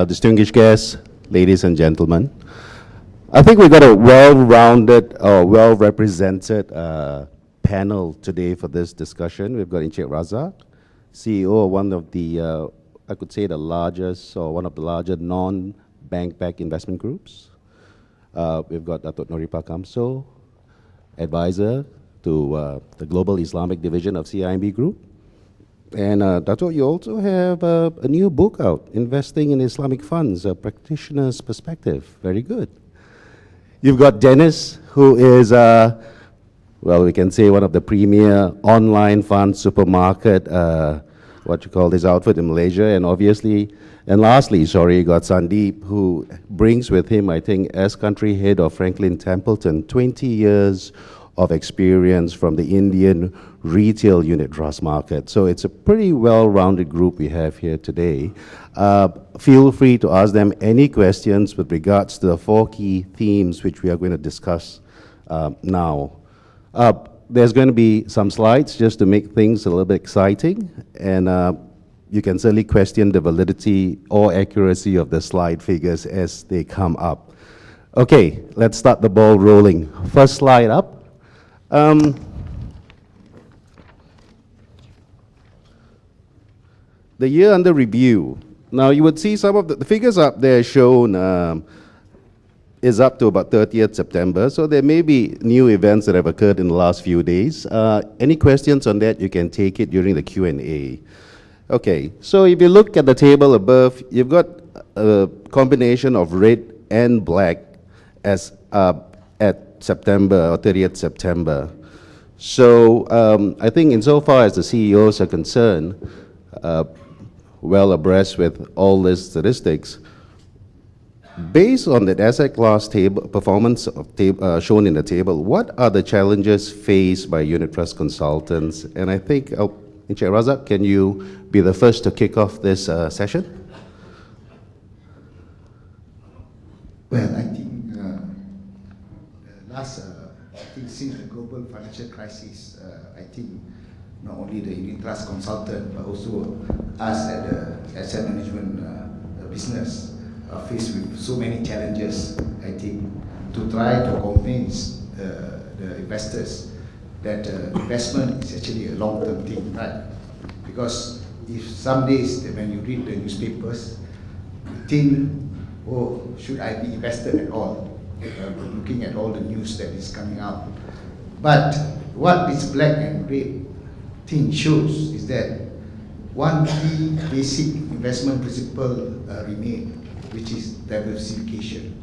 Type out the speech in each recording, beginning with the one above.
distinguished guests, ladies and gentlemen. I think we've got a well-rounded, well-represented panel today for this discussion. We've got Encik Razak, CEO of one of the, I could say the largest, or one of the larger non-bank-backed investment groups. We've got Datuk Noripa Kamso, advisor to the Global Islamic Division of CIMB Group. And Datuk, you also have a new book out, Investing in Islamic Funds, A Practitioner's Perspective. Very good. You've got Dennis, who is, well, we can say one of the premier online fund supermarket, what you call this outfit in Malaysia, and obviously, and lastly, sorry, you got Sandeep, who brings with him, I think, as country head of Franklin Templeton, 20 years of experience from the Indian retail unit trust market. So it's a pretty well-rounded group we have here today. Feel free to ask them any questions with regards to the 4 key themes which we are going to discuss now. There's going to be some slides just to make things a little bit exciting, and you can certainly question the validity or accuracy of the slide figures as they come up. Okay, let's start the ball rolling. First slide up. The year under review. Now you would see some of the figures up there shown is up to about 30th September. So there may be new events that have occurred in the last few days. Any questions on that, you can take it during the Q&A. Okay, so if you look at the table above, you've got a combination of red and black as at September or 30th September. So I think insofar as the CEOs are concerned, well abreast with all these statistics, based on that asset class table performance of shown in the table, what are the challenges faced by unit trust consultants? And I think, Encik Razak, can you be the first to kick off this session? Well, I think I think since the global financial crisis, I think not only the unit trust consultant, but also us at the asset management business are faced with so many challenges, I think, to try to convince the investors that investment is actually a long-term thing, right? Because if some days when you read the newspapers, you think, oh, should I be invested at all? Looking at all the news that is coming out. But what this black and red thing shows is that one key basic investment principle remains, which is diversification.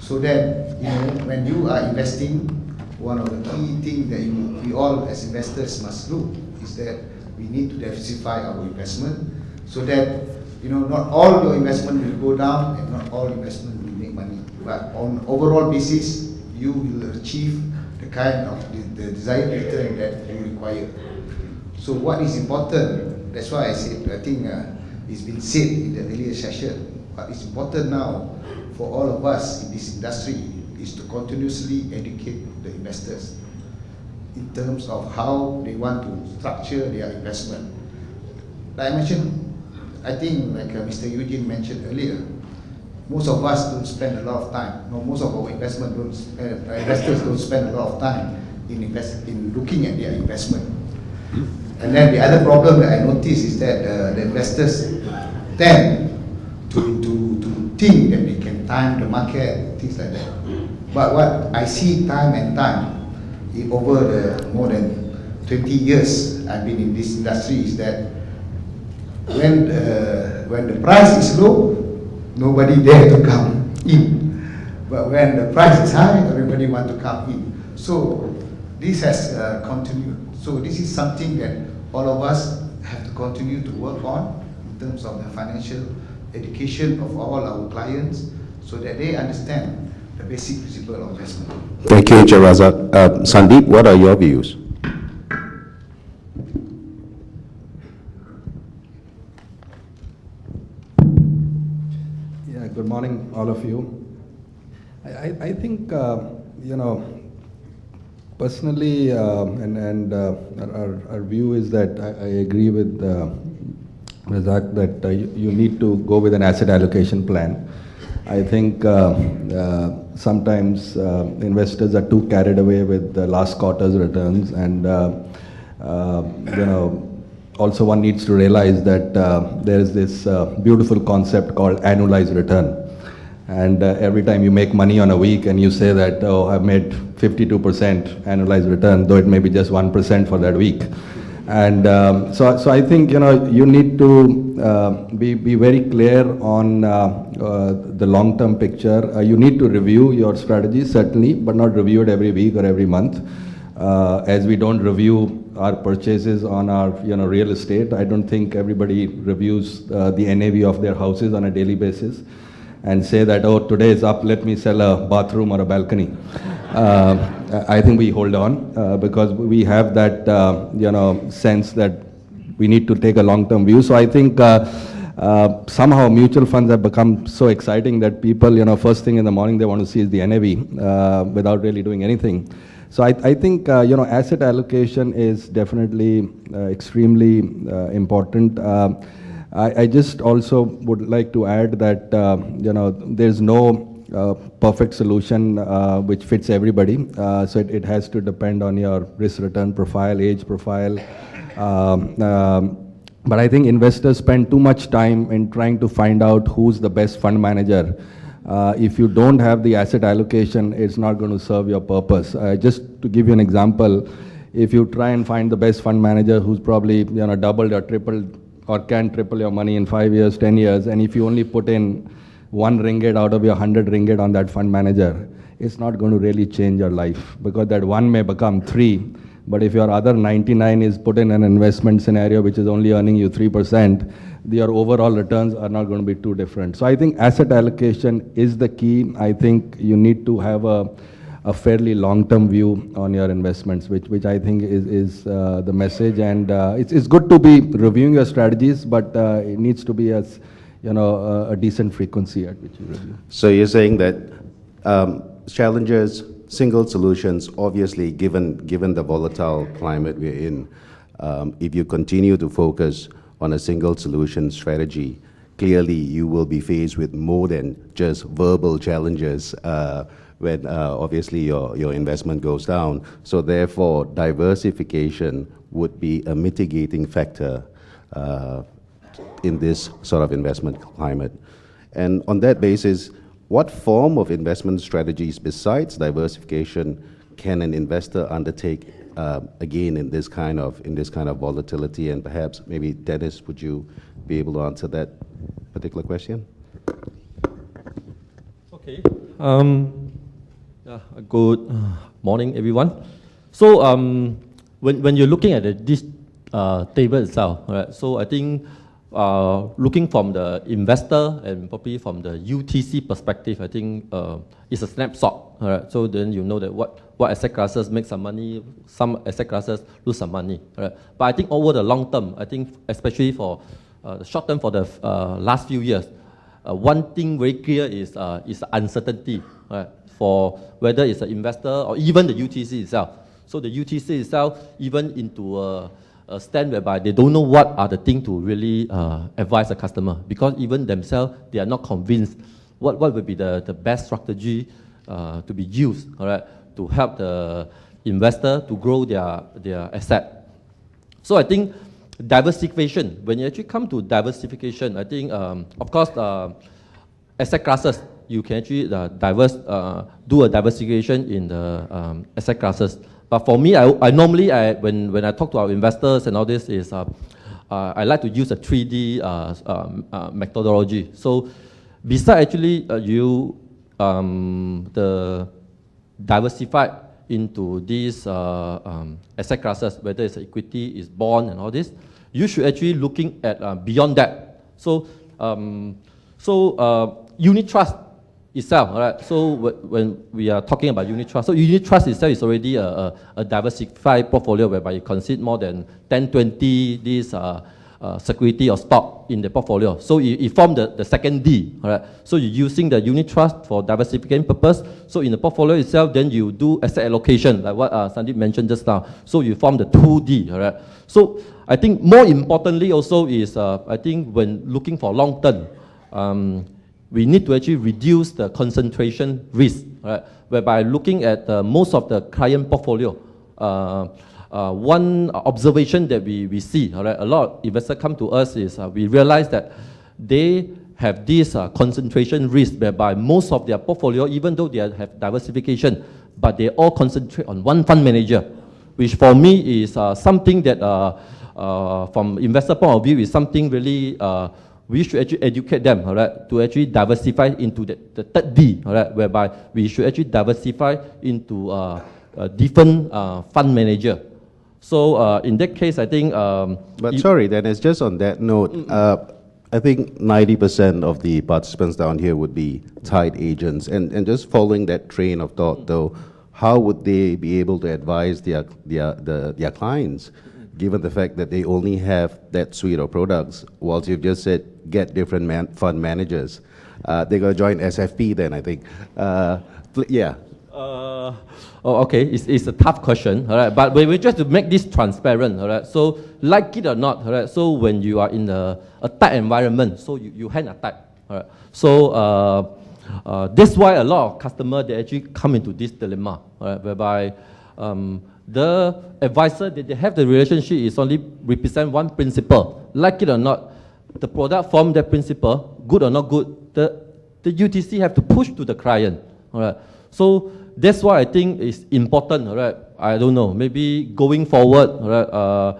So that, you know, when you are investing, one of the key things that we all as investors must look is that we need to diversify our investment so that, you know, not all your investment will go down and not all investment will make money. But on overall basis, you will achieve the kind of the desired return that you require. So what is important, that's why I said, I think it's been said in the earlier session, what is important now for all of us in this industry is to continuously educate the investors in terms of how they want to structure their investment. Like I mentioned, I think like Mr. Eugene mentioned earlier, most of us don't spend a lot of time. No, most of our investors don't spend a lot of time in looking at their investment. And then the other problem that I notice is that the investors tend to think that they can time the market, things like that. But what I see time and time over the more than 20 years I've been in this industry is that when the price is low, nobody dare to come in. But when the price is high, everybody want to come in. So this has continued. So this is something that all of us have to continue to work on in terms of the financial education of all our clients so that they understand the basic principle of investment. Thank you, Encik Razak. Sandeep, what are your views? Good morning, all of you. I think, you know, personally, our view is that I agree with Razak, that you need to go with an asset allocation plan. I think sometimes investors are too carried away with the last quarter's returns, and also one needs to realize that there is this beautiful concept called annualized return. And every time you make money on a week and you say that, oh, I've made 52% annualized return, though it may be just 1% for that week. And so I think, you need to be very clear on the long-term picture. You need to review your strategy, certainly, but not review it every week or every month. As we don't review our purchases on our real estate, I don't think everybody reviews the NAV of their houses on a daily basis and say that, oh, today is up, let me sell a bathroom or a balcony. I think we hold on because we have that sense that we need to take a long-term view. So I think somehow mutual funds have become so exciting that people, first thing in the morning they want to see is the NAV without really doing anything. So I think asset allocation is definitely extremely important. I just also would like to add that there's no perfect solution which fits everybody. So it has to depend on your risk return profile, age profile. But I think investors spend too much time in trying to find out who's the best fund manager. If you don't have the asset allocation, it's not going to serve your purpose. Just to give you an example, if you try and find the best fund manager who's probably doubled or tripled or can triple your money in 5 years, 10 years, and if you only put in 1 ringgit out of your 100 ringgit on that fund manager, it's not going to really change your life, because that 1 may become 3, but if your other 99 is put in an investment scenario which is only earning you 3%, your overall returns are not going to be too different. So I think asset allocation is the key. I think you need to have a fairly long-term view on your investments, which I think is the message. And it's good to be reviewing your strategies, but it needs to be as a decent frequency at which you review. So you're saying that challenges, single solutions, obviously, given the volatile climate we're in, if you continue to focus on a single solution strategy, clearly you will be faced with more than just verbal challenges when obviously your investment goes down. So therefore, diversification would be a mitigating factor in this sort of investment climate. And on that basis, what form of investment strategies besides diversification can an investor undertake again in this kind of volatility? And perhaps maybe Dennis, would you be able to answer that particular question? Okay. Good morning, everyone. So when you're looking at this table itself, right? So I think looking from the investor and probably from the UTC perspective, I think it's a snapshot. All right? So then you know that what asset classes make some money, some asset classes lose some money. All right? But I think over the long term, I think especially for the short term for the last few years, one thing very clear is uncertainty, right? For whether it's an investor or even the UTC itself. So the UTC itself, even into a stand whereby they don't know what are the things to really advise a customer, because even themselves, they are not convinced what will be the best strategy to be used, all right, to help the investor to grow their asset. So I think diversification, when you actually come to diversification, I think, of course, asset classes, you can actually do a diversification in the asset classes. But for me, I normally, when I talk to our investors and all this, is I like to use a 3D methodology. So besides actually the diversified into these asset classes, whether it's equity, is bond and all this, you should actually looking at beyond that. So unit trust itself, all right? So when we are talking about unit trust, so unit trust itself is already a diversified portfolio whereby you consider more than 10, 20 these security or stock in the portfolio. So you form the second D, all right? So you're using the unit trust for diversification purpose. So in the portfolio itself, then you do asset allocation, like what Sandeep mentioned just now. So you form the 2D, all right? So I think more importantly also is, I think when looking for long term, we need to actually reduce the concentration risk, right? Whereby looking at most of the client portfolio, one observation that we see, all right, a lot of investors come to us is we realize that they have this concentration risk whereby most of their portfolio, even though they have diversification, but they all concentrate on one fund manager, which for me is something that from investor point of view is something really we should actually educate them, all right, to actually diversify into the third D, all right, whereby we should actually diversify into a different fund manager. So in that case, I think... But sorry, Dennis, just on that note, I think 90% of the participants down here would be tied agents. And just following that train of thought, though, how would they be able to advise their clients, given the fact that they only have that suite of products, whilst you've just said get different fund managers? They're going to join SFP then, I think. Yeah. Okay, it's a tough question, all right? But we just to make this transparent, all right? So, like it or not, all right? So, when you are in a tight environment, so you hand a tight, all right? So, that's why a lot of customers, they actually come into this dilemma, all right? Whereby the advisor that they have the relationship is only represent one principle. Like it or not, the product from that principle, good or not good, the UTC have to push to the client, all right? So, that's why I think it's important, all right? I don't know, maybe going forward, all right,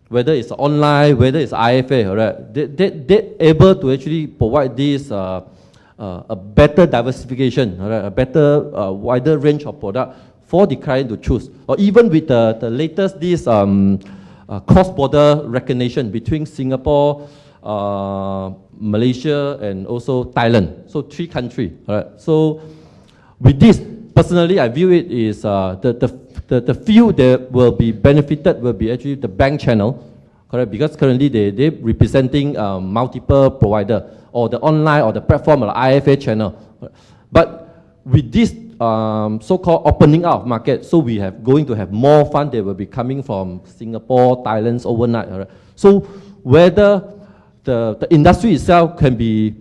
whether it's online, whether it's IFA, all right, they're able to actually provide this a better diversification, all right, a better, wider range of product for the client to choose. Or even with the latest, this cross-border recognition between Singapore, Malaysia, and also Thailand. So 3 countries. All right. So with this, personally, I view it is the few that will be benefited will be actually the bank channel, correct? Because currently they're representing multiple provider or the online or the platform or the IFA channel. But with this so-called opening out of market, so we have going to have more funds that will be coming from Singapore, Thailand overnight. All right. So whether the industry itself can be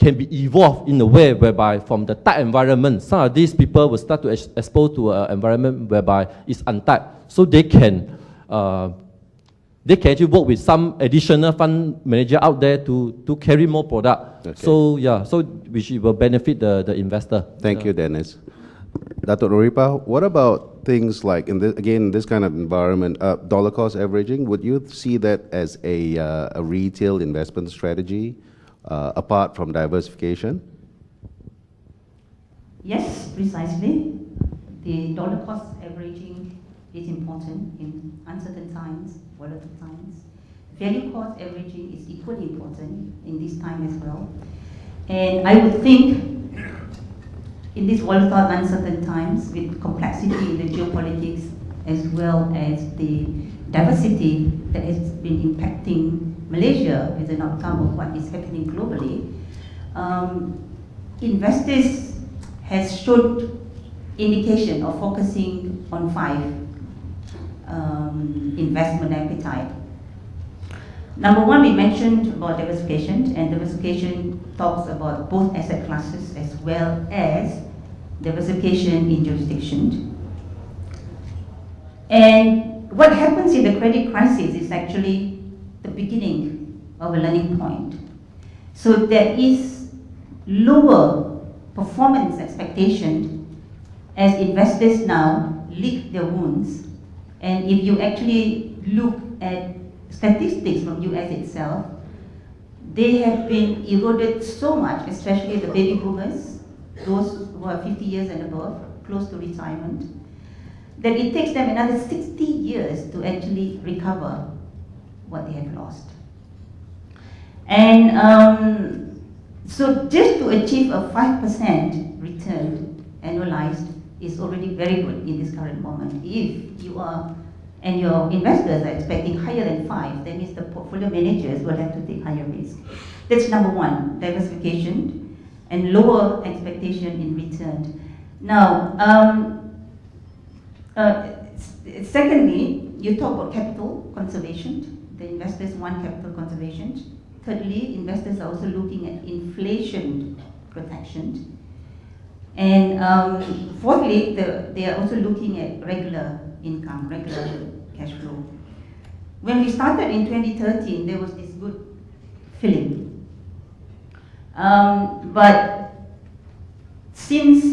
evolved in a way whereby from the tight environment, some of these people will start to expose to an environment whereby it's untight, so they can actually work with some additional fund manager out there to carry more product. Okay. So yeah, so which will benefit the investor. Thank you, Dennis. Dato' Noripa, what about things like, in this kind of environment, dollar cost averaging? Would you see that as a retail investment strategy apart from diversification? Yes, precisely. The dollar cost averaging is important in uncertain times, volatile times. Value cost averaging is equally important in this time as well. And I would think in these volatile, uncertain times, with complexity in the geopolitics as well as the diversity that has been impacting Malaysia as an outcome of what is happening globally, investors has showed indication of focusing on 5 investment appetite. Number 1, we mentioned about diversification, and diversification talks about both asset classes as well as diversification in jurisdiction. And what happens in the credit crisis is actually the beginning of a learning point. So there is lower performance expectation as investors now lick their wounds. And if you actually look at statistics from US itself, they have been eroded so much, especially the baby boomers, those who are 50 years and above, close to retirement, that it takes them another 60 years to actually recover what they have lost. And so just to achieve a 5% return annualized is already very good in this current moment. If you are and your investors are expecting higher than 5, that means the portfolio managers will have to take higher risk. That's number one, diversification and lower expectation in return. Now, secondly, you talk about capital conservation. The investors want capital conservation. Thirdly, investors are also looking at inflation protection. And fourthly, they are also looking at regular income, regular cash flow. When we started in 2013, there was this good feeling. But since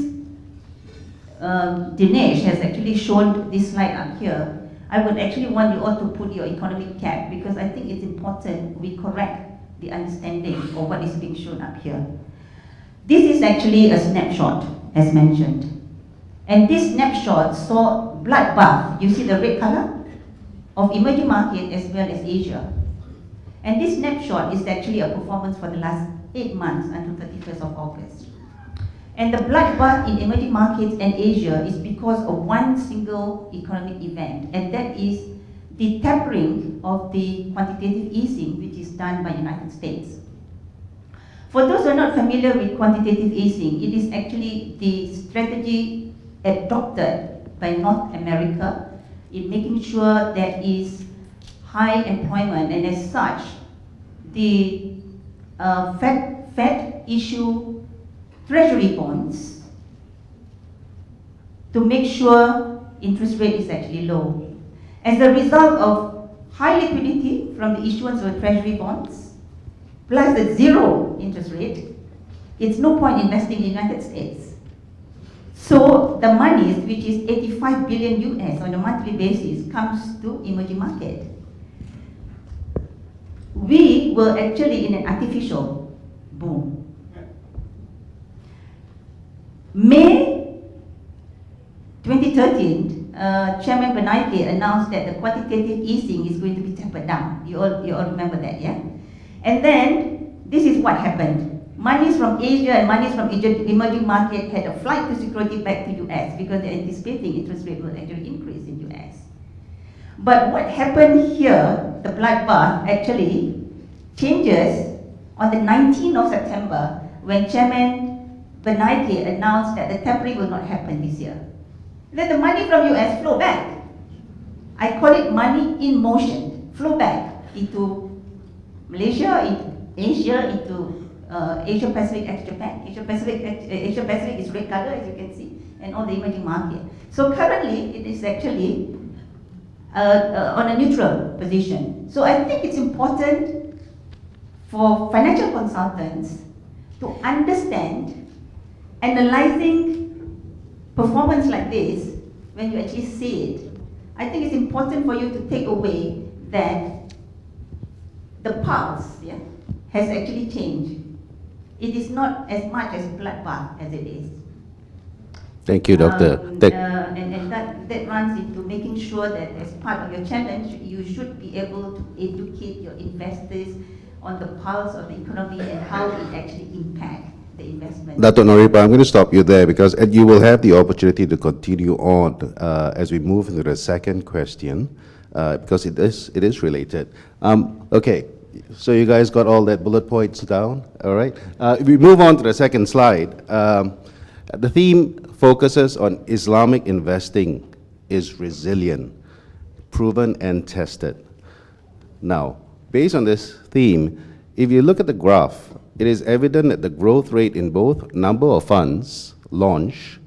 Dinesh has actually shown this slide up here, I would actually want you all to put your economic cap, because I think it's important we correct the understanding of what is being shown up here. This is actually a snapshot, as mentioned. And this snapshot saw bloodbath, you see the red color, of emerging market as well as Asia. And this snapshot is actually a performance for the last 8 months until 31st of August. And the bloodbath in emerging markets and Asia is because of one single economic event, and that is the tapering of the quantitative easing, which is done by United States. For those who are not familiar with quantitative easing, it is actually the strategy adopted by North America in making sure there is high employment, and as such, the Fed issue treasury bonds to make sure interest rate is actually low. As a result of high liquidity from the issuance of treasury bonds, plus the zero interest rate, it's no point investing in the United States. So the money, which is 85 billion US on a monthly basis, comes to emerging market. We were actually in an artificial boom. May 2013, Chairman Bernanke announced that the quantitative easing is going to be tapered down. You all remember that, yeah? And then, this is what happened. Monies from Asia and monies from emerging market had a flight to security back to US because they're anticipating interest rate will actually increase in US. But what happened here, the bloodbath actually changes on the 19th of September when Chairman Bernanke announced that the tapering will not happen this year. Then the money from US flow back. I call it money in motion, flow back into Malaysia, into Asia, into Asia Pacific ex-Japan. Asia Pacific is red color, as you can see, and all the emerging market. So currently, it is actually on a neutral position. So I think it's important for financial consultants to understand analyzing performance like this when you actually see it. I think it's important for you to take away that the pulse, yeah, has actually changed. It is not as much as bloodbath as it is. Thank you, Doctor. And that runs into making sure that as part of your challenge, you should be able to educate your investors on the pulse of the economy and how it actually impacts the investment. Dr. Noripa, I'm going to stop you there because you will have the opportunity to continue on as we move into the second question because it is related. Okay, so you guys got all that bullet points down, all right? If we move on to the second slide, the theme focuses on Islamic investing is resilient, proven and tested. Now, based on this theme, if you look at the graph, it is evident that the growth rate in both number of funds launched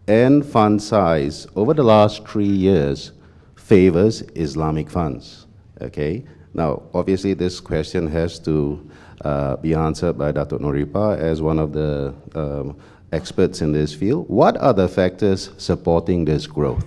and fund size over the last 3 years favors Islamic funds, okay? Now, obviously, this question has to be answered by Dr. Noripa as one of the experts in this field. What are the factors supporting this growth?